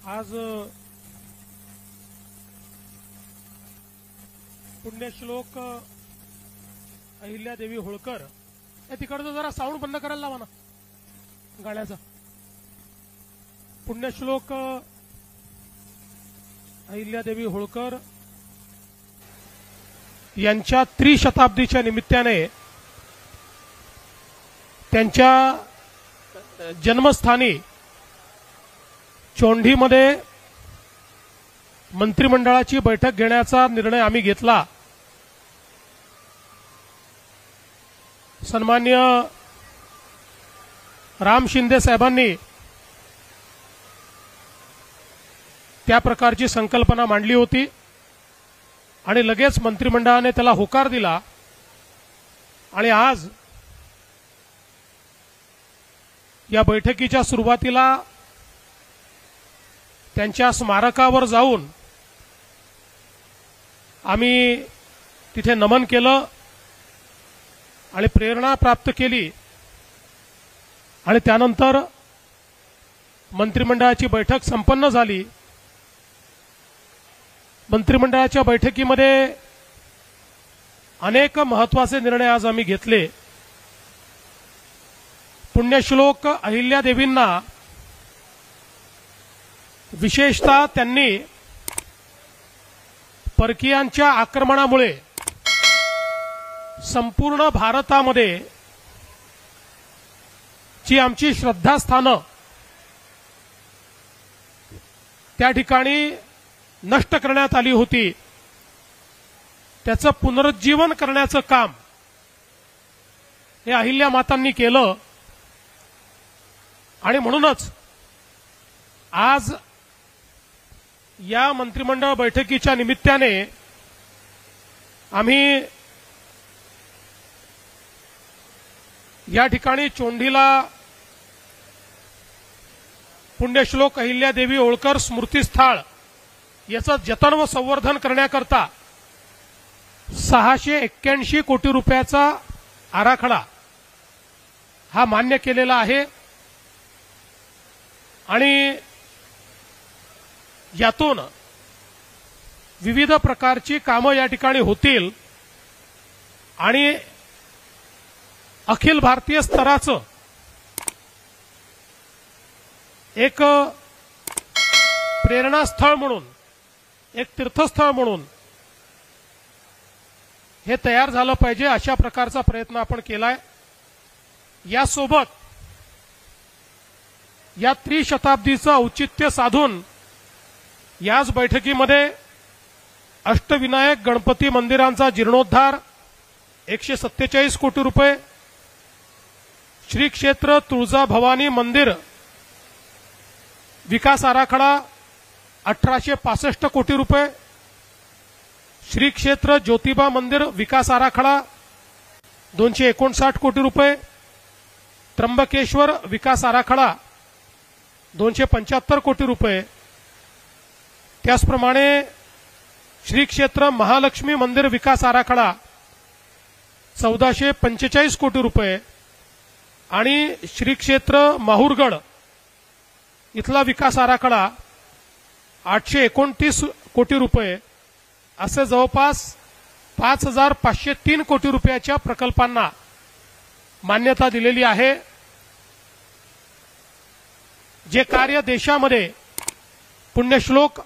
आज पुण्यश्लोक अहिल्यादेवी होळकर या तिकडचं जरा साऊंड बंद करायला लावा ना गाण्याचा. पुण्यश्लोक अहिल्यादेवी होळकर यांच्या त्रिशताब्दीच्या निमित्ताने त्यांच्या जन्मस्थानी चोंडीमध्ये मंत्रिमंडळाची बैठक घेण्याचा निर्णय आम्ही घेतला. सन्माननीय राम शिंदे साहेबांनी त्या प्रकारची संकल्पना मांडली होती आणि लगेच मंत्रिमंडळाने त्याला होकार दिला आणि आज या बैठकीच्या सुरुवातीला त्यांच्या स्मारकावर जाऊन आम्ही तिथे नमन केलं आणि प्रेरणा प्राप्त केली आणि त्यानंतर मंत्रिमंडळाची बैठक संपन्न झाली. मंत्रिमंडळाच्या बैठकीमध्ये अनेक महत्त्वाचे निर्णय आज आम्ही घेतले. पुण्यश्लोक अहिल्यादेवींना विशेषतः त्यांनी परकीयांच्या आक्रमणामुळे संपूर्ण भारतामध्ये जी आमची श्रद्धास्थानं त्या ठिकाणी नष्ट करण्यात आली होती त्याचं पुनरुज्जीवन करण्याचं काम हे अहिल्या मातांनी केलं आणि म्हणूनच आज या मंत्रिमंडळ बैठकीच्या निमित्ताने आम्ही या ठिकाणी चोंडीला पुण्यश्लोक अहिल्यादेवी होळकर स्मृतिस्थळ याचं जतन व संवर्धन करण्याकरता 681 कोटी रुपयाचा आराखडा हा मान्य केलेला आहे आणि यातून विविध प्रकारची कामं या ठिकाणी होतील आणि अखिल भारतीय स्तराचं एक प्रेरणास्थळ म्हणून एक तीर्थस्थळ म्हणून हे तयार झालं पाहिजे अशा प्रकारचा प्रयत्न आपण केलाय. यासोबत या त्रिशताब्दीचं औचित्य साधून याच बैठकीमध्ये अष्टविनायक गणपती मंदिरांचा जीर्णोद्धार 147 कोटी रुपये, श्री क्षेत्र तुळजाभवानी मंदिर विकास आराखडा 1865 कोटी रुपये, श्री क्षेत्र ज्योतिबा मंदिर विकास आराखडा 259 कोटी रुपये, त्र्यंबकेश्वर विकास आराखडा 275 कोटी रुपये, त्याचप्रमाणे श्री क्षेत्र महालक्ष्मी मंदिर विकास आराखडा 1445 कोटी रुपये आणि श्री क्षेत्र माहुरगड इथला विकास आराखडा 829 कोटी रुपये असे जवळपास 5503 कोटी रुपयाच्या प्रकल्पांना मान्यता दिलेली आहे. जे कार्य देशामध्ये पुण्यश्लोक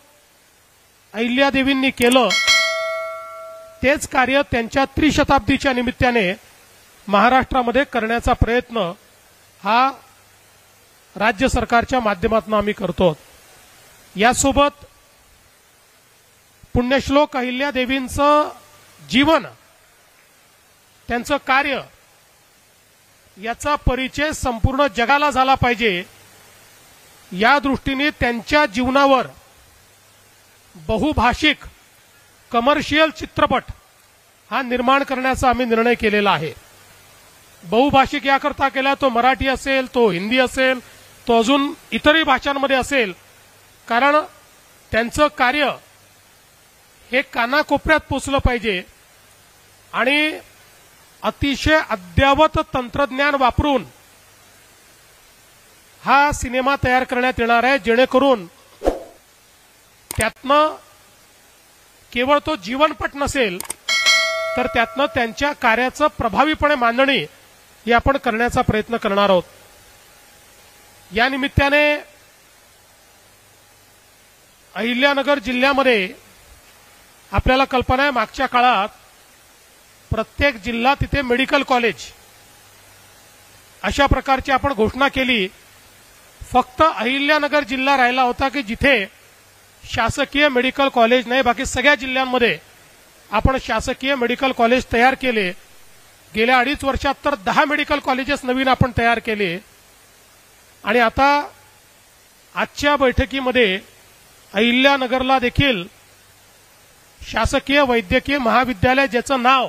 अहिल्यादेवींनी केलं तेच कार्य त्यांच्या त्रिशताब्दीच्या निमित्ताने महाराष्ट्रामध्ये करण्याचा प्रयत्न हा राज्य सरकारच्या माध्यमातून आम्ही करतो. यासोबत पुण्यश्लोक अहिल्यादेवींचं जीवन त्यांचं कार्य याचा परिचय संपूर्ण जगाला झाला पाहिजे या दृष्टीने त्यांच्या जीवनावर बहुभाषिक कमर्शियल चित्रपट हा निर्माण करण्याचा आम्ही निर्णय केलेला आहे. बहुभाषिक याकरता केला तो मराठी असेल, तो हिंदी असेल, तो अजून इतरही भाषांमध्ये असेल, कारण त्यांचं कार्य हे कानाकोपऱ्यात पोचलं पाहिजे आणि अतिशय अद्ययावत तंत्रज्ञान वापरून हा सिनेमा तयार करण्यात येणार आहे जेणेकरून त्यातनं केवळ तो जीवनपट नसेल तर त्यातनं त्यांच्या कार्याचं प्रभावीपणे मांडणी ही आपण करण्याचा प्रयत्न करणार आहोत. या निमित्ताने अहिल्यानगर जिल्ह्यामध्ये आपल्याला कल्पना आहे, मागच्या काळात प्रत्येक जिल्हा तिथे मेडिकल कॉलेज अशा प्रकारची आपण घोषणा केली. फक्त अहिल्यानगर जिल्हा राहिला होता की जिथे शासकीय मेडिकल कॉलेज नाही. बाकी सगळ्या जिल्ह्यांमध्ये आपण शासकीय मेडिकल कॉलेज तयार केले. गेल्या 2.5 वर्षात तर 10 मेडिकल कॉलेजेस नवीन आपण तयार केले. आणि आता आजच्या बैठकीमध्ये अहिल्यानगरला देखील शासकीय वैद्यकीय महाविद्यालय, ज्याचं नाव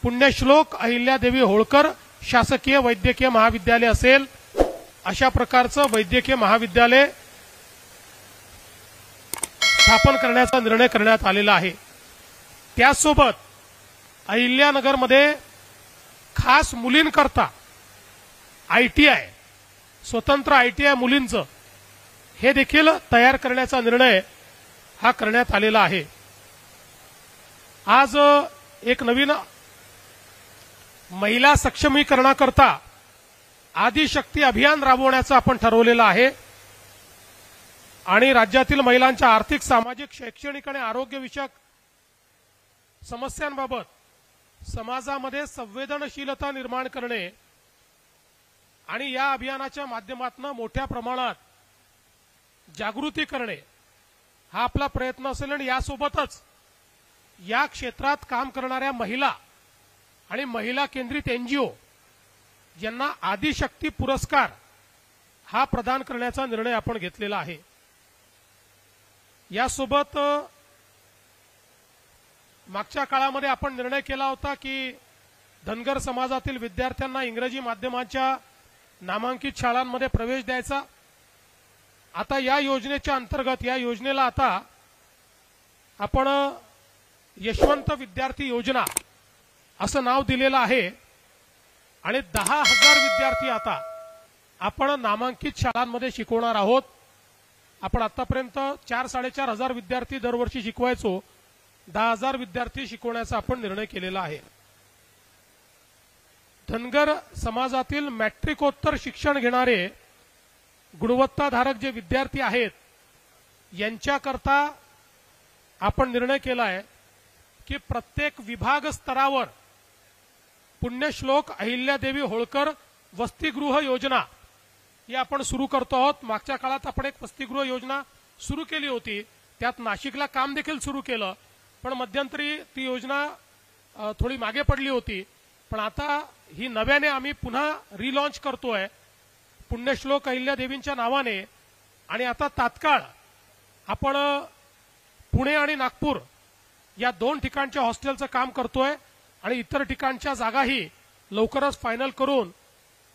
पुण्यश्लोक अहिल्यादेवी होळकर शासकीय वैद्यकीय महाविद्यालय असेल, अशा प्रकारचं वैद्यकीय महाविद्यालय स्थापन करण्याचा निर्णय करण्यात आलेला आहे. त्यासोबत अहिल्यानगरमध्ये खास मुलींकरता आयटीआय, स्वतंत्र आयटीआय मुलींचं हे देखील तयार करण्याचा निर्णय हा करण्यात आलेला आहे. आज एक नवीन महिला सक्षमीकरणाकरता आदिशक्ती अभियान राबवण्याचं आपण ठरवलेलं आहे. आणि राज्यातील महिलांच्या आर्थिक, सामाजिक, शैक्षणिक आणि आरोग्यविषयक समस्यांबाबत समाजामध्ये संवेदनशीलता निर्माण करणे आणि या अभियानाच्या माध्यमातून मोठ्या प्रमाणात जागृती करणे हा आपला प्रयत्न असेल. आणि यासोबतच या क्षेत्रात काम करणाऱ्या महिला आणि महिला केंद्रित एनजीओ यांना आदिशक्ती पुरस्कार हा प्रदान करण्याचा निर्णय आपण घेतलेला आहे. यासोबत मागच्या काळामध्ये आपण निर्णय केला होता की धनगर समाजातील विद्यार्थ्यांना इंग्रजी माध्यमाच्या नामांकित शाळांमध्ये प्रवेश द्यायचा. आता या योजनेच्या अंतर्गत या योजनेला आता आपण यशवंत विद्यार्थी योजना असं नाव दिलेलं आहे. आणि 10,000 विद्यार्थी आता आपण नामांकित शाळांमध्ये शिकवणार आहोत. आपण आतापर्यंत 4-4.5 हजार विद्यार्थी दरवर्षी शिकवायचो. 10,000 विद्यार्थी शिकवण्याचा आपण निर्णय केलेला आहे. धनगर समाजातील मॅट्रिकोत्तर शिक्षण घेणारे गुणवत्ताधारक जे विद्यार्थी आहेत यांच्याकरता आपण निर्णय केला आहे की प्रत्येक विभाग स्तरावर पुण्यश्लोक अहिल्यादेवी होळकर वसतिगृह योजना ही आपण सुरू करतो आहोत. मागच्या काळात आपण एक वसतिगृह योजना सुरू केली होती. त्यात नाशिकला काम देखील सुरू केलं, पण मध्यंतरी ती योजना थोडी मागे पडली होती. पण आता ही नव्याने आम्ही पुन्हा रिलॉन्च करतोय पुण्यश्लोक अहिल्यादेवींच्या नावाने. आणि आता तात्काळ आपण पुणे आणि नागपूर या 2 ठिकाणच्या हॉस्टेलचं काम करतोय आणि इतर ठिकाणच्या जागाही लवकरच फायनल करून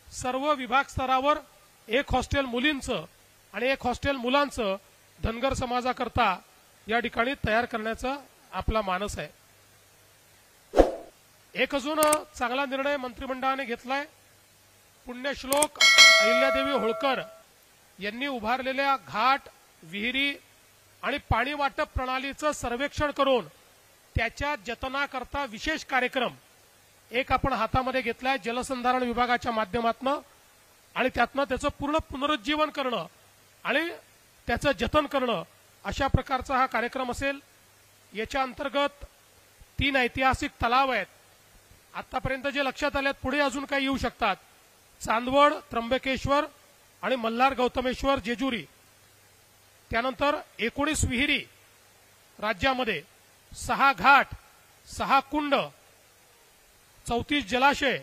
सर्व विभाग स्तरावर एक हॉस्टेल मुलींचं आणि एक हॉस्टेल मुलांचं धनगर समाजाकरता या ठिकाणी तयार करण्याचा आपला मानस आहे. एक अजून चांगला निर्णय मंत्रिमंडळाने घेतलाय. पुण्यश्लोक अहिल्यादेवी होळकर यांनी उभारलेल्या घाट, विहिरी आणि पाणी वाटप प्रणालीचं सर्वेक्षण करून त्याच्या जतनाकरता विशेष कार्यक्रम एक आपण हातामध्ये घेतलाय जलसंधारण विभागाच्या माध्यमातून. आणि त्यातनं त्याचं पूर्ण पुनरुज्जीवन करणं आणि त्याचं जतन करणं अशा प्रकारचा हा कार्यक्रम असेल. याच्या अंतर्गत 3 ऐतिहासिक तलाव आहेत आतापर्यंत जे लक्षात आले आहेत, पुढे अजून काही येऊ शकतात. चांदवड, त्र्यंबकेश्वर आणि मल्हार गौतमेश्वर जेजुरी. त्यानंतर 19 विहिरी राज्यामध्ये, 6 घाट, 6 कुंड, 34 जलाशय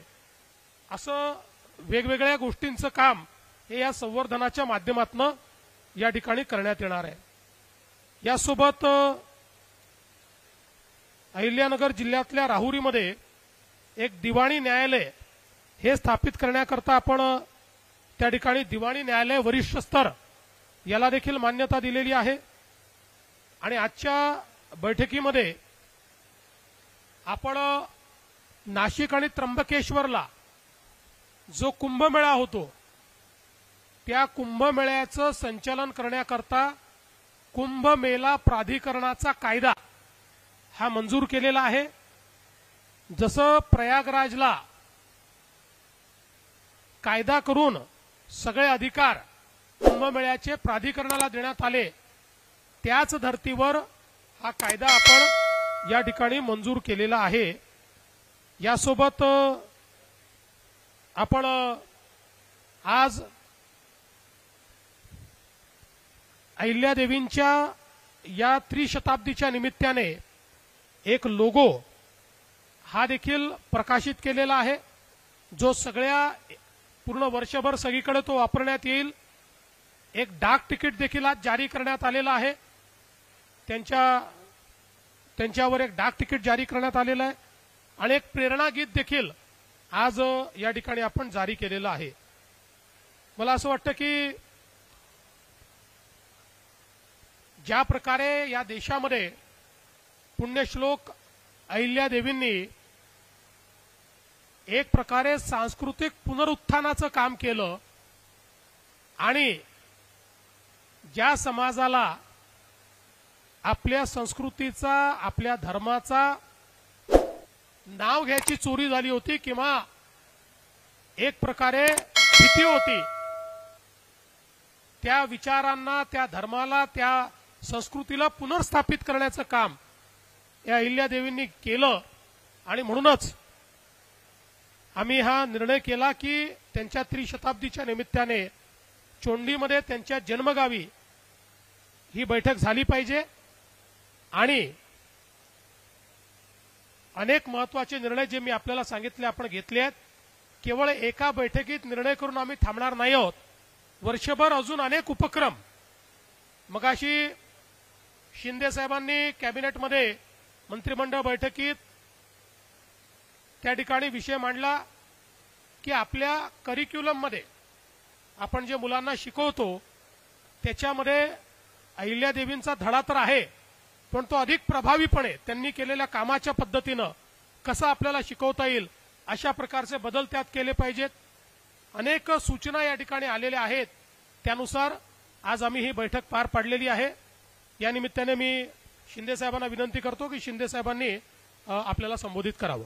असं वेगवेगळ्या गोष्टींचं काम हे या संवर्धनाच्या माध्यमातून या ठिकाणी करण्यात येणार आहे. यासोबत अहिल्यानगर जिल्ह्यातल्या राहुरीमध्ये एक दिवाणी न्यायालय हे स्थापित करण्याकरता आपण त्या ठिकाणी दिवाणी न्यायालय वरिष्ठ स्तर याला देखील मान्यता दिलेली आहे. आणि आजच्या बैठकीमध्ये आपण नाशिक आणि त्र्यंबकेश्वरला जो कुंभमेळा होतो त्या कुंभमेळ्याचं संचालन करण्याकरता कुंभमेला प्राधिकरणाचा कायदा हा मंजूर केलेला आहे। जसं प्रयागराजला कायदा करून सगळे अधिकार कुंभमेळ्याचे प्राधिकरणाला देण्यात आले, त्याच धर्तीवर हा कायदा आपण या ठिकाणी मंजूर केलेला आहे। यासोबत आपण आज अहिल्यादेवींच्या या त्रिशताब्दीच्या निमित्ताने एक लोगो हा देखील प्रकाशित केलेला आहे, जो सगळ्या पूर्ण वर्षभर सगळीकडे तो वापरण्यात येईल। एक डाक तिकीट देखील आज जारी करण्यात आलेला आहे, त्यांच्यावर एक डाक तिकीट जारी करण्यात आलेलं आहे आणि एक प्रेरणा गीत देखील आज या ठिकाणी आपण जारी केलेलं आहे। मला असं वाटतं की ज्या प्रकारे या देशामध्ये पुण्यश्लोक अहिल्यादेवींनी एक प्रकारे सांस्कृतिक पुनरुत्थानाचं काम केलं आणि ज्या समाजाला आपल्या संस्कृतीचा, आपल्या धर्माचा नाव घ्यायची चोरी झाली होती किंवा एक प्रकारे भीती होती, त्या विचारांना, त्या धर्माला, त्या संस्कृतीला पुनर्स्थापित करण्याचं काम या अहिल्यादेवींनी केलं आणि म्हणूनच आम्ही हा निर्णय केला की त्यांच्या त्रिशताब्दीच्या निमित्ताने चोंडीमध्ये त्यांच्या जन्मगावी ही बैठक झाली पाहिजे आणि अनेक महत्त्वाचे निर्णय जे मी आपल्याला सांगितले आपण घेतले आहेत। केवळ एका बैठकीत निर्णय करून आम्ही थांबणार नाही आहोत, वर्षभर अजून अनेक उपक्रम। मगाशी शिंदे साहेबांनी कॅबिनेटमध्ये मंत्रिमंडळ बैठकीत त्या ठिकाणी विषय मांडला की आपल्या करिक्युलममध्ये आपण जे मुलांना शिकवतो त्याच्यामध्ये अहिल्यादेवींचा धडा तर आहे, पण तो अधिक प्रभावीपणे त्यांनी केलेल्या कामाच्या पद्धतीनं कसं आपल्याला शिकवता येईल अशा प्रकारचे बदल त्यात केले पाहिजेत। अनेक सूचना या ठिकाणी आलेल्या आहेत, त्यानुसार आज आम्ही ही बैठक पार पाडलेली आहे। या निमित्ताने मी शिंदे साहेबांना विनंती करतो की शिंदे साहेबांनी आपल्याला संबोधित करावं।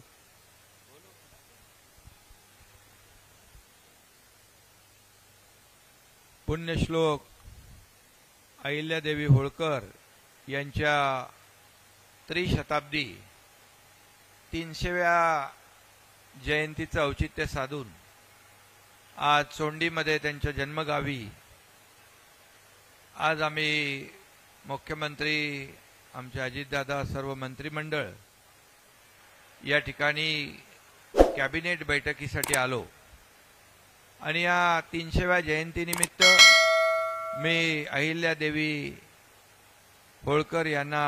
पुण्यश्लोक अहिल्यादेवी होळकर यांच्या त्रिशताब्दी 300व्या जयंतीचं औचित्य साधून आज चोंडीमध्ये त्यांच्या जन्मगावी आज आम्ही मुख्यमंत्री, आमचे अजितदादा, सर्व मंत्रिमंडळ या ठिकाणी कॅबिनेट बैठकीसाठी आलो आणि या 300व्या जयंतीनिमित्त मी अहिल्यादेवी होळकर यांना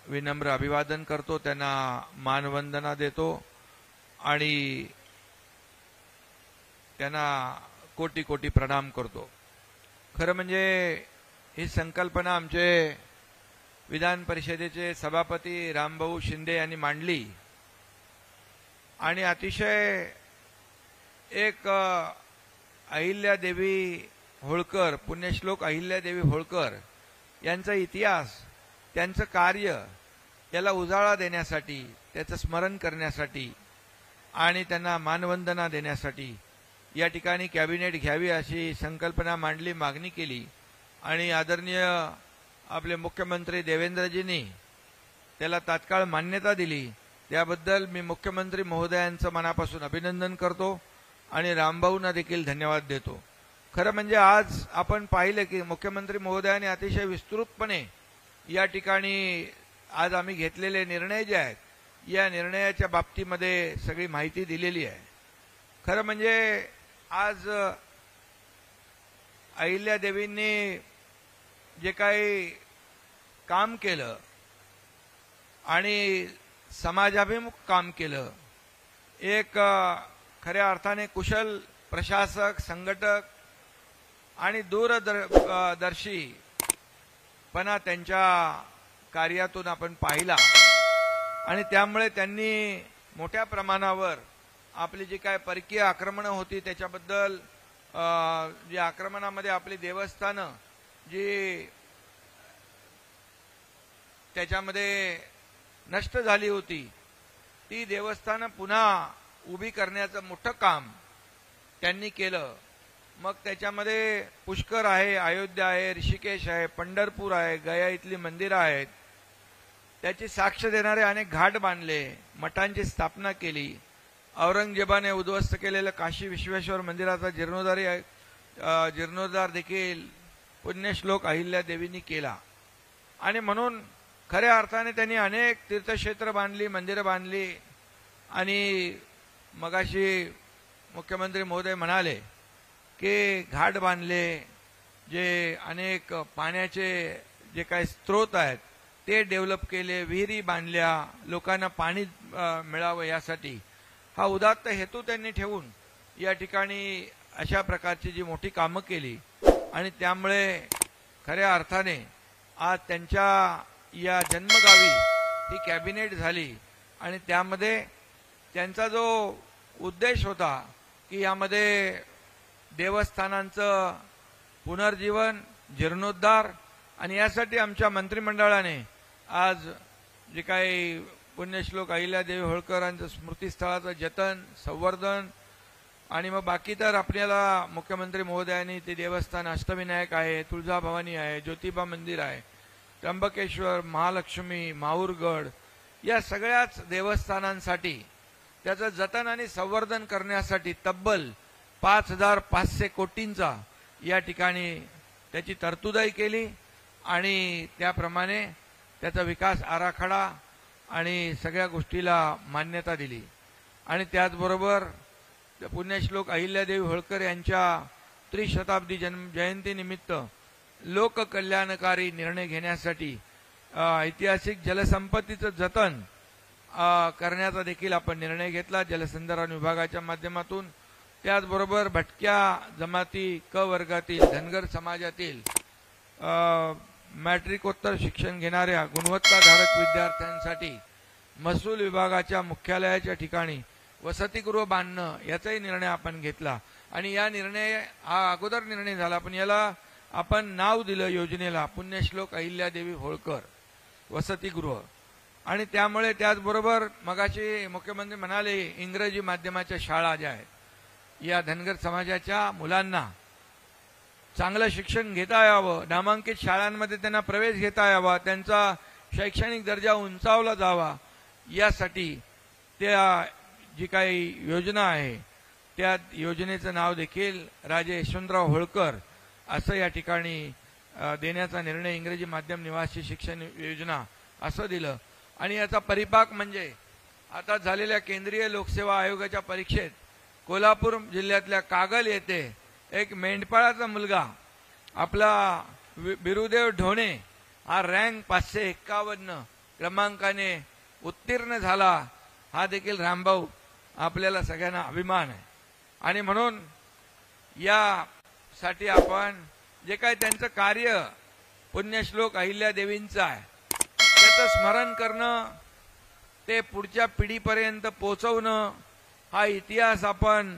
विनम्र अभिवादन करतो, त्यांना मानवंदना देतो आणि त्यांना कोटी कोटी प्रणाम करतो। खरं म्हणजे ही संकल्पना आमचे विधान परिषदेचे सभापती रामभाऊ शिंदे यांनी मांडली आणि अतिशय एक अहिल्यादेवी होळकर, पुण्यश्लोक अहिल्यादेवी होळकर यांचा इतिहास, त्यांचं कार्य याला उजाळा देण्यासाठी, त्याचं स्मरण करण्यासाठी आणि त्यांना मानवंदना देण्यासाठी या ठिकाणी कॅबिनेट घ्यावी अशी संकल्पना मांडली, मागणी केली आणि आदरणीय आपले मुख्यमंत्री देवेंद्रजींनी त्याला तात्काळ मान्यता दिली। त्याबद्दल मी मुख्यमंत्री महोदयांचं मनापासून अभिनंदन करतो आणि रामभाऊंना देखील धन्यवाद देतो। खरं म्हणजे आज आपण पाहिलं की मुख्यमंत्री महोदयांनी अतिशय विस्तृतपणे या ठिकाणी आज आम्ही घेतलेले निर्णय जे आहेत या निर्णयाच्या बाबतीमध्ये सगळी माहिती दिलेली आहे। खरं म्हणजे आज अहिल्यादेवींनी जे काही काम केलं आणि समाजाभिमुख काम केलं, एक खऱ्या अर्थाने कुशल प्रशासक, संघटक आणि दूरदर्शीपणा त्यांच्या कार्यातून आपण पाहिला आणि त्यामुळे त्यांनी मोठ्या प्रमाणावर आपली जी काय परकीय आक्रमणं होती त्याच्याबद्दल, जी आक्रमणामध्ये आपली देवस्थानं जी त्याच्यामध्ये नष्ट झाली होती ती देवस्थानं पुन्हा उभी करण्याचं मोठं काम त्यांनी केलं. मग त्याच्यामध्ये पुष्कर आहे, अयोध्या आहे, ऋषिकेश आहे, पंढरपूर आहे, गया इथली मंदिरं आहेत. त्याची साक्ष देणारे अनेक घाट बांधले, मठांची स्थापना केली. औरंगजेबाने उद्ध्वस्त केलेलं काशी विश्वेश्वर मंदिराचा जीर्णोद्धार देखील पुण्यश्लोक अहिल्यादेवींनी केला. आणि म्हणून खऱ्या अर्थाने त्यांनी अनेक तीर्थक्षेत्र बांधली, मंदिरं बांधली. आणि मगाशी मुख्यमंत्री महोदय म्हणाले की घाट बांधले, जे अनेक पाण्याचे जे काही स्रोत आहेत ते डेव्हलप केले, विहिरी बांधल्या, लोकांना पाणी मिळावं यासाठी हा उदात्त हेतू त्यांनी ठेवून या ठिकाणी अशा प्रकारची जी मोठी कामं केली. आणि त्यामुळे खऱ्या अर्थाने आज त्यांच्या या जन्मगावी ही कॅबिनेट झाली. आणि त्यामध्ये त्यांचा जो उद्देश होता की यामध्ये देवस्थानांचं पुनर्जीवन, जीर्णोद्धार, आणि यासाठी आमच्या मंत्रिमंडळाने आज जे काही पुण्यश्लोक अहिल्यादेवी होळकरांचं स्मृतीस्थळाचं जतन, संवर्धन, आणि मग बाकी तर आपल्याला मुख्यमंत्री महोदयांनी ते देवस्थान अष्टविनायक आहे, तुळजाभवानी आहे, ज्योतिबा मंदिर आहे, त्र्यंबकेश्वर, महालक्ष्मी, माहूरगड, या सगळ्याच देवस्थानांसाठी त्याचं जतन आणि संवर्धन करण्यासाठी तब्बल 5,500 कोटींचा या ठिकाणी त्याची तरतूदही केली. आणि त्याप्रमाणे त्याचा विकास आराखडा आणि सगळ्या गोष्टीला मान्यता दिली. आणि त्याचबरोबर पुण्यश्लोक अहिल्यादेवी होळकर यांच्या त्रिशताब्दी जयंतीनिमित्त लोककल्याणकारी निर्णय घेण्यासाठी ऐतिहासिक जलसंपत्तीचं जतन करण्याचा देखील आपण निर्णय घेतला जलसंधारण विभागाच्या माध्यमातून. त्याचबरोबर भटक्या जमाती क वर्गातील धनगर समाजातील मॅट्रिकोत्तर शिक्षण घेणाऱ्या गुणवत्ताधारक विद्यार्थ्यांसाठी महसूल विभागाच्या मुख्यालयाच्या ठिकाणी वसतिगृह बांधणं याचाही निर्णय आपण घेतला. आणि या निर्णय हा अगोदर निर्णय झाला, पण याला आपण नाव दिलं योजनेला पुण्यश्लोक अहिल्यादेवी होळकर वसतिगृह. आणि त्यामुळे त्याचबरोबर मगाशी मुख्यमंत्री म्हणाले इंग्रजी माध्यमाच्या शाळा ज्या आहेत या धनगर समाजाच्या मुलांना चांगलं शिक्षण घेता यावं, नामांकित शाळांमध्ये त्यांना प्रवेश घेता यावा, त्यांचा शैक्षणिक दर्जा उंचावला जावा, यासाठी त्या जी काही योजना आहे त्या योजनेचं नाव देखील राजे यशवंतराव होळकर असं या ठिकाणी देण्याचा निर्णय इंग्रजी माध्यम निवासी शिक्षण योजना असं दिलं. आणि याचा परिपाक म्हणजे आता झालेल्या केंद्रीय लोकसेवा आयोगाच्या परीक्षेत कोल्हापूर जिल्ह्यातल्या कागल येथे एक मेंढपाळाचा मुलगा आपला बिरुदेव ढोणे हा रँक 551 क्रमांकाने उत्तीर्ण झाला. हा देखील रामभाऊ आपल्याला सगळ्यांना अभिमान आहे. आणि म्हणून यासाठी आपण जे काही त्यांचं कार्य पुण्यश्लोक अहिल्यादेवींचं आहे त्याचं स्मरण करणं, ते पुढच्या पिढीपर्यंत पोहोचवणं, हा इतिहास आपण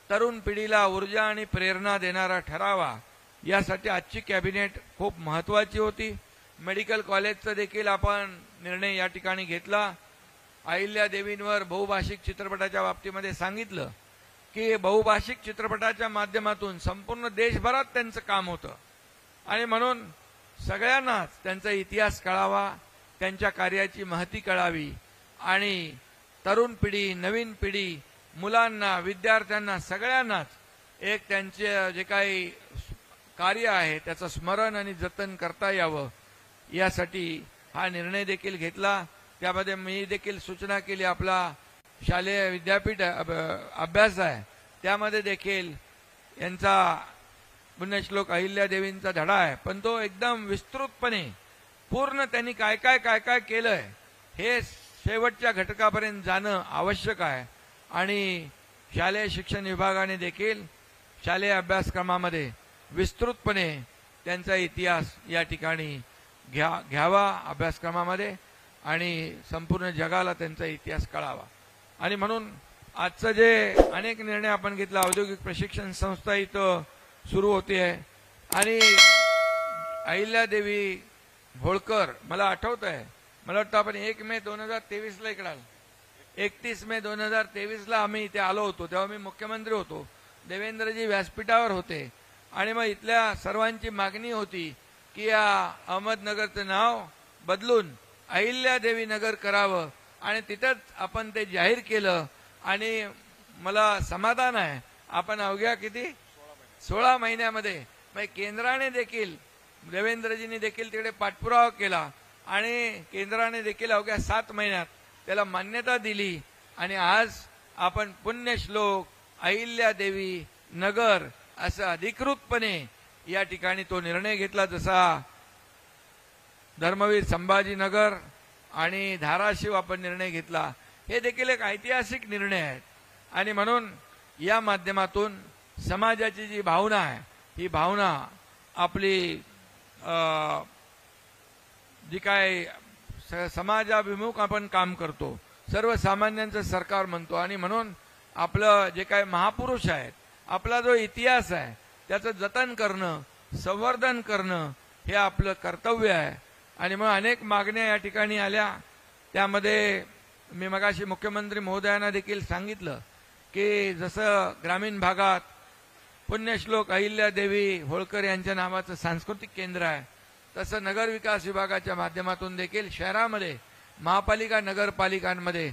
तरुण पिढीला ऊर्जा आणि प्रेरणा देणारा ठरावा, यासाठी आजची कॅबिनेट खूप महत्वाची होती. मेडिकल कॉलेजचा देखील आपण निर्णय या ठिकाणी घेतला. अहिल्यादेवींवर बहुभाषिक चित्रपटाच्या बाबतीमध्ये सांगितलं की बहुभाषिक चित्रपटाच्या माध्यमातून संपूर्ण देशभरात त्यांचं काम होतं. आणि म्हणून सगळ्यांनाच त्यांचा इतिहास कळावा, त्यांच्या कार्याची महती कळावी, आणि तरुण पिढी, नवीन पिढी, मुलांना, विद्यार्थ्यांना सगळ्यांनाच एक त्यांचे जे काही कार्य आहे त्याचं स्मरण आणि जतन करता यावं, यासाठी हा निर्णय देखील घेतला. त्यामध्ये मी देखील सूचना केली, आपला शालेय विद्यापीठ अभ्यास आहे त्यामध्ये देखील यांचा पुण्यश्लोक अहिल्यादेवींचा धडा आहे, पण तो एकदम विस्तृतपणे पूर्ण त्यांनी काय काय केलंय हे शेवटच्या घटकापर्यंत जाणं आवश्यक आहे. आणि शालेय शिक्षण विभागाने देखील शालेय अभ्यासक्रमामध्ये विस्तृतपणे त्यांचा इतिहास या ठिकाणी घ्यावा अभ्यासक्रमामध्ये, आणि संपूर्ण जगाला त्यांचा इतिहास कळावा. आणि म्हणून आजचं जे अनेक निर्णय आपण घेतला, औद्योगिक प्रशिक्षण संस्था इथं सुरू होते आहे, आणि अहिल्यादेवी होळकर, मला आठवत आहे, मला वाटतं आपण 1 मे 2023ला इकडे आलो. 31 मे 2023ला आम्ही इथे आलो होतो. तेव्हा मी मुख्यमंत्री होतो. देवेंद्रजी व्यासपीठावर होते आणि मग इथल्या सर्वांची मागणी होती की या अहमदनगरचं नाव बदलून अहिल्यादेवी नगर करावं आणि तिथंच आपण ते जाहीर केलं. आणि मला समाधान आहे, आपण अवघ्या किती 16 महिन्यामध्ये केंद्राने देखील, देवेंद्रजींनी देखील तिकडे पाठपुरावा केला आणि केंद्राने देखील अवघ्या 7 महिन्यात त्याला मान्यता दिली. आणि आज आपण पुण्यश्लोक अहिल्यादेवी नगर असं अधिकृतपणे या ठिकाणी तो निर्णय घेतला. जसा धर्मवीर संभाजीनगर आणि धाराशिव आपण निर्णय घेतला, हे देखील एक ऐतिहासिक निर्णय आहे. आणि म्हणून या माध्यमातून समाजाची जी भावना आहे, ही भावना आपली जी काय समाजाभिमुख आपण काम करतो, सर्वसामान्यांचं सरकार म्हणतो. आणि म्हणून आपलं जे काय महापुरुष आहेत, आपला जो इतिहास आहे, त्याचं जतन करणं, संवर्धन करणं हे आपलं कर्तव्य आहे. आणि मग अनेक मागण्या या ठिकाणी आल्या. त्यामध्ये मी मगाशी मुख्यमंत्री महोदयांना देखील सांगितलं की जसं ग्रामीण भागात पुण्यश्लोक अहिल्यादेवी होळकर यांच्या नावाचं सांस्कृतिक केंद्र आहे, तसं नगर विकास विभागाच्या माध्यमातून देखील शहरामध्ये महापालिका नगरपालिकांमध्ये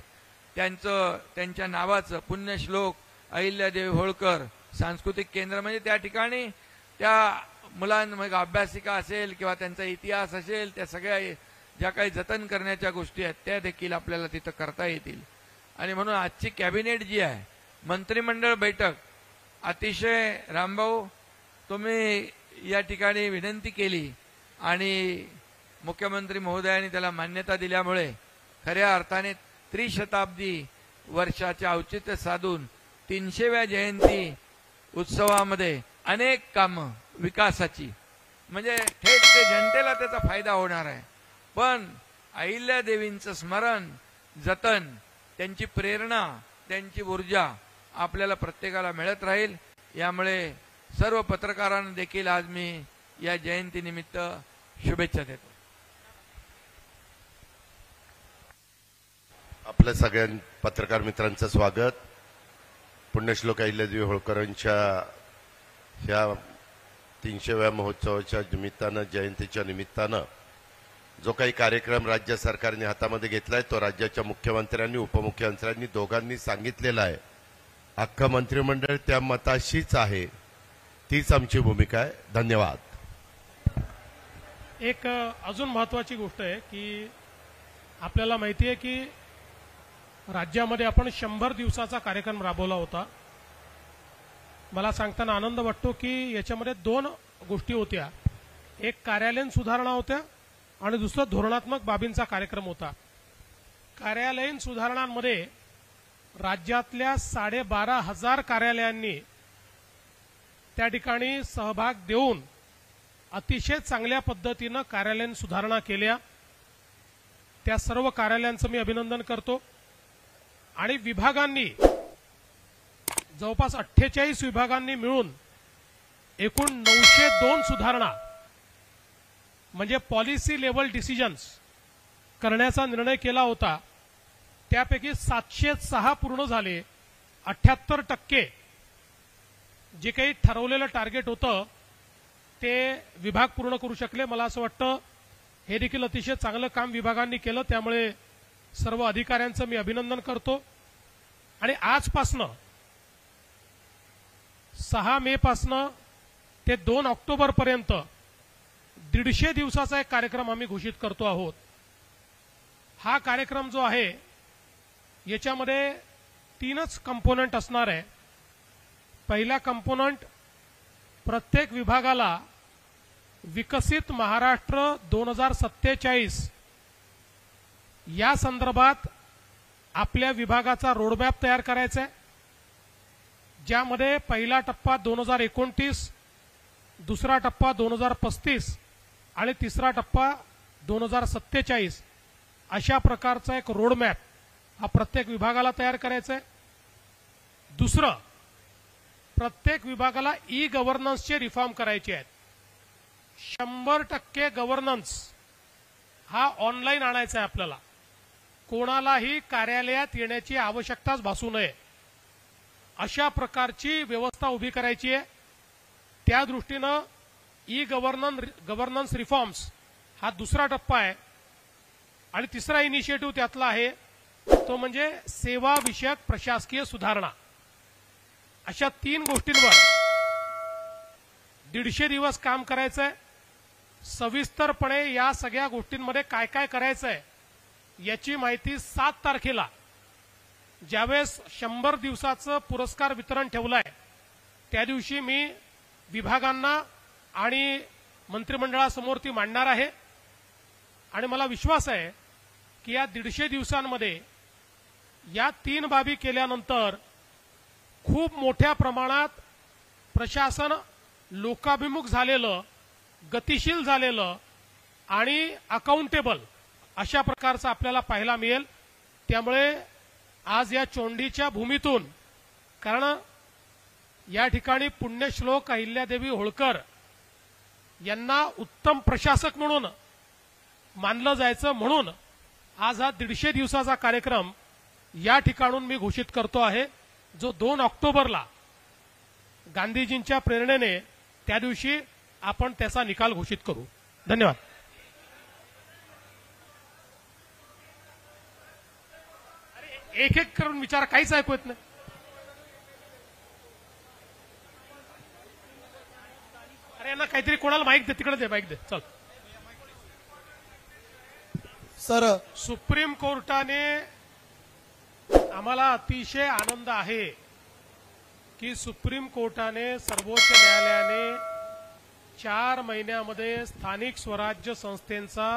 त्यांच्या नावाचं पुण्यश्लोक अहिल्यादेवी होळकर सांस्कृतिक केंद्र, म्हणजे त्या ठिकाणी त्या मुलांमध्ये अभ्यासिका असेल किंवा त्यांचा इतिहास असेल, त्या सगळ्या ज्या काही जतन करण्याच्या गोष्टी आहेत त्या देखील आपल्याला तिथं करता येतील. आणि म्हणून आजची कॅबिनेट जी आहे, मंत्रिमंडळ बैठक, अतिशय रामभाऊ तुम्ही या ठिकाणी विनंती केली आणि मुख्यमंत्री महोदयांनी त्याला मान्यता दिल्यामुळे खऱ्या अर्थाने त्रिशताब्दी वर्षाचे औचित्य साधून 300व्या जयंती उत्सवामध्ये अनेक कामं विकासाची, म्हणजे थेट ते जनतेला त्याचा फायदा होणार आहे. पण अहिल्यादेवींचं स्मरण, जतन, त्यांची प्रेरणा, त्यांची ऊर्जा आपल्याला प्रत्येकाला मिळत राहील. यामुळे सर्व पत्रकारांना देखील आज मी या जयंतीनिमित्त शुभेच्छा देतो. आपल्या सगळ्या पत्रकार मित्रांचं स्वागत. पुण्यश्लोक अहिल्यादेवी होळकरांच्या ह्या 300व्या महोत्सवाच्या निमित्तानं, जयंतीच्या निमित्तानं जो काही कार्यक्रम राज्य सरकारने हातामध्ये घेतलाय, तो राज्याच्या मुख्यमंत्र्यांनी, उपमुख्यमंत्र्यांनी दोघांनी सांगितलेला आहे. अख्खं मंत्रिमंडळ त्या मताशीच आहे. तीच आमची भूमिका आहे. धन्यवाद. एक अजून महत्वाची गोष्ट आहे की आपल्याला माहिती आहे की राज्यामध्ये आपण 100 दिवसाचा कार्यक्रम राबवला होता. मला सांगताना आनंद वाटतो की याच्यामध्ये 2 गोष्टी होत्या. एक कार्यालयीन सुधारणा होत्या आणि दुसरा धोरणात्मक बाबींचा कार्यक्रम होता. कार्यालयीन सुधारणांमध्ये राज्यातल्या 12,500 कार्यालयांनी त्या ठिकाणी सहभाग देऊन अतिशय चांगल्या पद्धतीनं कार्यालयीन सुधारणा केल्या. त्या सर्व कार्यालयांचं मी अभिनंदन करतो. आणि विभागांनी, जवळपास 48 विभागांनी मिळून एकूण 902 सुधारणा, म्हणजे पॉलिसी लेवल डिसिजन्स करण्याचा निर्णय केला होता. त्यापैकी 706 पूर्ण झाले. 78% जे काही ठरवलेलं टार्गेट होतं ते विभाग पूर्ण करू शकले. मला असं वाटतं हे देखील अतिशय चांगलं काम विभागांनी केलं. त्यामुळे सर्व अधिकाऱ्यांचं मी अभिनंदन करतो. आणि आजपासनं 6 मे पासनं ते 2 ऑक्टोबर पर्यंत 150 दिवसाचा एक कार्यक्रम आम्ही घोषित करतो आहोत. हा कार्यक्रम जो आहे याच्यामध्ये 3च कंपोनंट असणार आहे. पहिला कंपोनंट, प्रत्येक विभागाला विकसित महाराष्ट्र 2047 या संदर्भात आपल्या विभागाचा रोडमॅप तयार करायचा आहे, ज्यामध्ये पहिला टप्पा 2029, दुसरा टप्पा 2035 आणि तिसरा टप्पा 2047 अशा प्रकारचा एक रोडमॅप हा प्रत्येक विभागाला तयार करायचा आहे. दुसरं, प्रत्येक विभागाला ई-गव्हर्नन्सचे रिफॉर्म करायचे आहेत. 100% गव्हर्नन्स हा ऑनलाईन आणायचा आहे आपल्याला. कोणालाही कार्यालयात येण्याची आवश्यकताच भासू नये अशा प्रकारची व्यवस्था उभी करायची आहे. त्या दृष्टीनं गव्हर्नन्स रिफॉर्म्स हा दुसरा टप्पा आहे. आणि तिसरा इनिशिएटिव्ह त्यातला आहे तो म्हणजे सेवा विषयक प्रशासकीय सुधारणा. अशा 3 गोष्टींवर 150 दिवस काम करायचंय. सविस्तरपणे या सगळ्या गोष्टींमध्ये काय काय करायचंय याची माहिती 7 तारखेला ज्यावेळेस 100 दिवसाचं पुरस्कार वितरण ठेवलंय त्या दिवशी मी विभागांना आणि मंत्रिमंडळासमोर ती मांडणार आहे. आणि मला विश्वास आहे की या 150 दिवसांमध्ये या 3 बाबी केल्यानंतर खूप मोठ्या प्रमाणात प्रशासन लोकाभिमुख झालेलं, गतिशील झालेलं आणि अकाउंटेबल अशा प्रकारचं आपल्याला पाहायला मिळेल. त्यामुळे आज या चोंडीच्या भूमीतून, कारण या ठिकाणी पुण्यश्लोक अहिल्यादेवी होळकर यांना उत्तम प्रशासक म्हणून मानलं जायचं, म्हणून आज हा 150 दिवसाचा कार्यक्रम या ठिकाणून मी घोषित करतो आहे, जो 2 ऑक्टोबरला गांधीजींच्या प्रेरणेने त्या दिवशी आपण त्याचा निकाल घोषित करू. धन्यवाद. एक एक करून विचार, काहीच ऐकू येत नाही. अरे यांना काहीतरी कोणाला माईक दे, तिकडे दे माईक दे. चल. सर, सुप्रीम कोर्टाने, आम्हाला अतिशय आनंद आहे की सुप्रीम कोर्टाने, सर्वोच्च न्यायालयाने 4 महिन्यामध्ये स्थानिक स्वराज्य संस्थेचा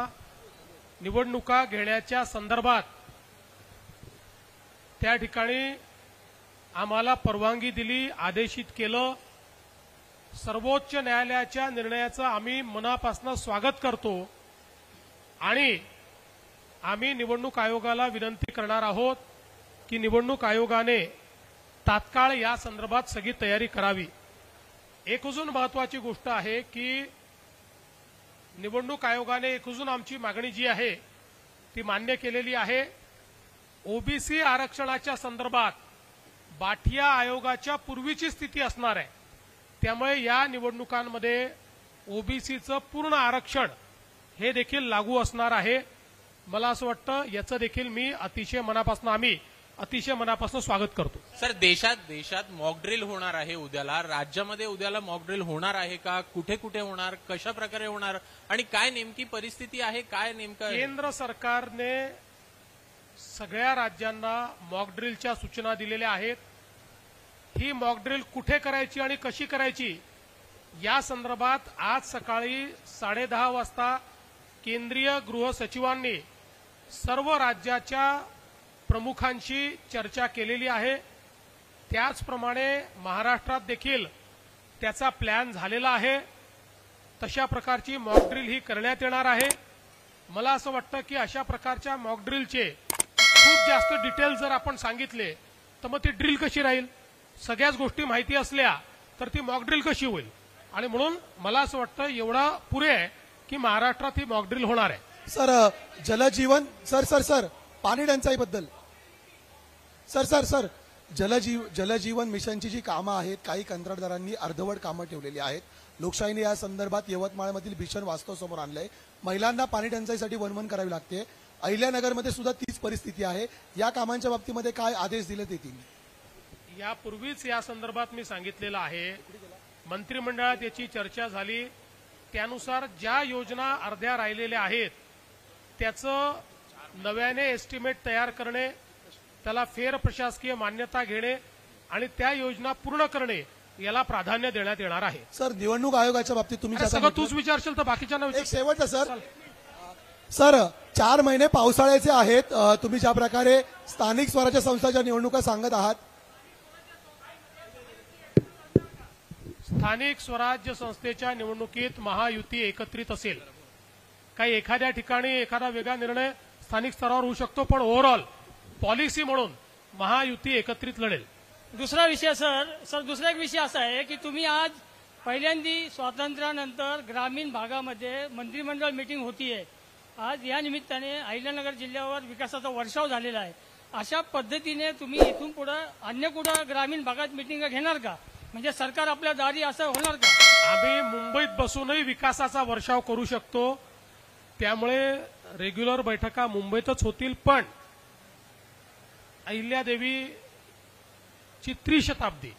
निवडणुका घेण्याच्या संदर्भात त्या ठिकाणी आम्हाला परवानगी दिली, आदेशित केलं. सर्वोच्च न्यायालयाच्या निर्णयाचं आम्ही मनापासून स्वागत करतो आणि आम्ही निवडणूक आयोगाला विनंती करणार आहोत की निवडणूक आयोगाने तात्काळ या संदर्भात सगळी तयारी करावी. एक अजून महत्वाची गोष्ट आहे की निवडणूक आयोगाने एक अजून आमची मागणी जी आहे ती मान्य केलेली आहे. ओबीसी आरक्षणाच्या संदर्भात बाठिया आयोगाच्या पूर्वीची स्थिती असणार आहे. त्यामुळे या निवडणुकांमध्ये ओबीसीचं पूर्ण आरक्षण हे देखील लागू असणार आहे. मला असं वाटतं याचं देखील मी आम्ही अतिशय मनापासून स्वागत करतो. सर, देशात मॉक ड्रिल होणार आहे उद्याला. राज्यामध्ये उद्याला मॉक ड्रिल होणार आहे का? कुठे कुठे होणार, कशा प्रकारे होणार आणि काय नेमकी परिस्थिती आहे, काय नेमकं? केंद्र सरकारने सगळ्या राज्यांना मॉक ड्रिलच्या सूचना दिलेल्या आहेत. ही मॉक ड्रिल कुठे करायची आणि कशी करायची या संदर्भात आज सकाळी 10:30 वाजता केंद्रीय गृह सचिवांनी सर्व राज्याच्या प्रमुखांशी चर्चा केलेली आहे. त्याचप्रमाणे महाराष्ट्रात देखील त्याचा प्लॅन झालेला आहे. तशा प्रकारची मॉक ड्रिल ही करण्यात येणार आहे. मला असं वाटतं की अशा प्रकारच्या मॉक ड्रिलचे खूप जास्त डिटेल जर आपण सांगितले तर मग ती ड्रिल कशी राहील? सगळ्याच गोष्टी माहिती असल्या तर ती मॉक ड्रिल कशी होईल? आणि म्हणून मला असं वाटतं एवढा पुरे आहे की महाराष्ट्रात ही मॉक ड्रिल होणार आहे. सर, जलजीवन सर पाणी टंचाईबद्दल सर जलजीवन मिशनची जी कामं आहेत, काही कंत्राटदारांनी अर्धवट कामं ठेवलेली आहेत. लोकशाहीने या संदर्भात यवतमाळमधील भीषण वास्तव समोर आणलंय. महिलांना पाणी टंचाईसाठी वणवण करावी लागते. अहिल्यानगरमध्ये सुद्धा तीच परिस्थिती आहे. या कामांच्या बाबतीमध्ये काय आदेश दिले येतील? यापूर्वीच या संदर्भात मी सांगितलेलं आहे. मंत्रिमंडळात याची चर्चा झाली. त्यानुसार ज्या योजना अर्ध्या राहिलेल्या आहेत त्याचं नव्याने एस्टिमेट तयार करणे, त्याला फेर प्रशासकीय मान्यता घेणे आणि त्या योजना पूर्ण करणे याला प्राधान्य देण्यात येणार आहे. सर, निवडणूक आयोगाच्या बाबतीत तुम्ही सगळं तूच विचारशील तर बाकीच्यांना एक शेवटचं सर 4 महिने पावसाळ्याचे आहेत. तुम्ही ज्या प्रकारे स्थानिक स्वराज्य संस्थांच्या निवडणुका सांगत आहात, स्थानिक स्वराज्य संस्थेच्या निवडणुकीत महायुती एकत्रित असेल. काही एखाद्या ठिकाणी एखादा वेगळा निर्णय स्थानिक स्तरावर होऊ शकतो, पण ओव्हरऑल पॉलिसी म्हणून महायुती एकत्रित लढेल. दुसरा विषय दुसरा एक विषय असा आहे की तुम्ही आज पहिल्यांदा स्वातंत्र्यानंतर ग्रामीण भागामध्ये मंत्रिमंडळ मीटिंग होतीये आज या निमित्ताने अहिल्यानगर जिल्ह्यावर विकासाचा वर्षाव झालेला आहे. अशा पद्धतीने तुम्ही इथून पुढे अन्य कुठं ग्रामीण भागात मिटिंग घेणार का? म्हणजे सरकार आपल्या दारी असं होणार का? आम्ही मुंबईत बसूनही विकासाचा वर्षाव करू शकतो. त्यामुळे रेग्युलर बैठका मुंबईतच होतील. पण अहिल्यादेवीची त्रिशताब्दी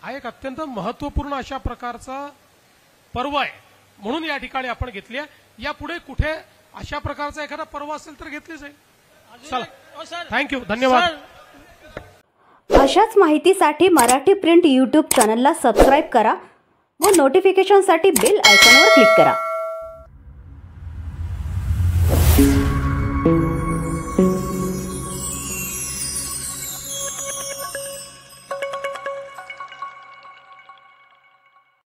हा एक अत्यंत महत्वपूर्ण अशा प्रकारचा पर्व आहे, म्हणून या ठिकाणी आपण घेतली आहे. यापुढे कुठे अशा प्रकारचा एखादा पर्व असेल तर घेतली जाईल. चला, थँक्यू, धन्यवाद. अशाच माहितीसाठी मराठी प्रिंट यूट्यूब चॅनलला सबस्क्राईब करा व नोटिफिकेशनसाठी बेल आयकॉनवर क्लिक करा.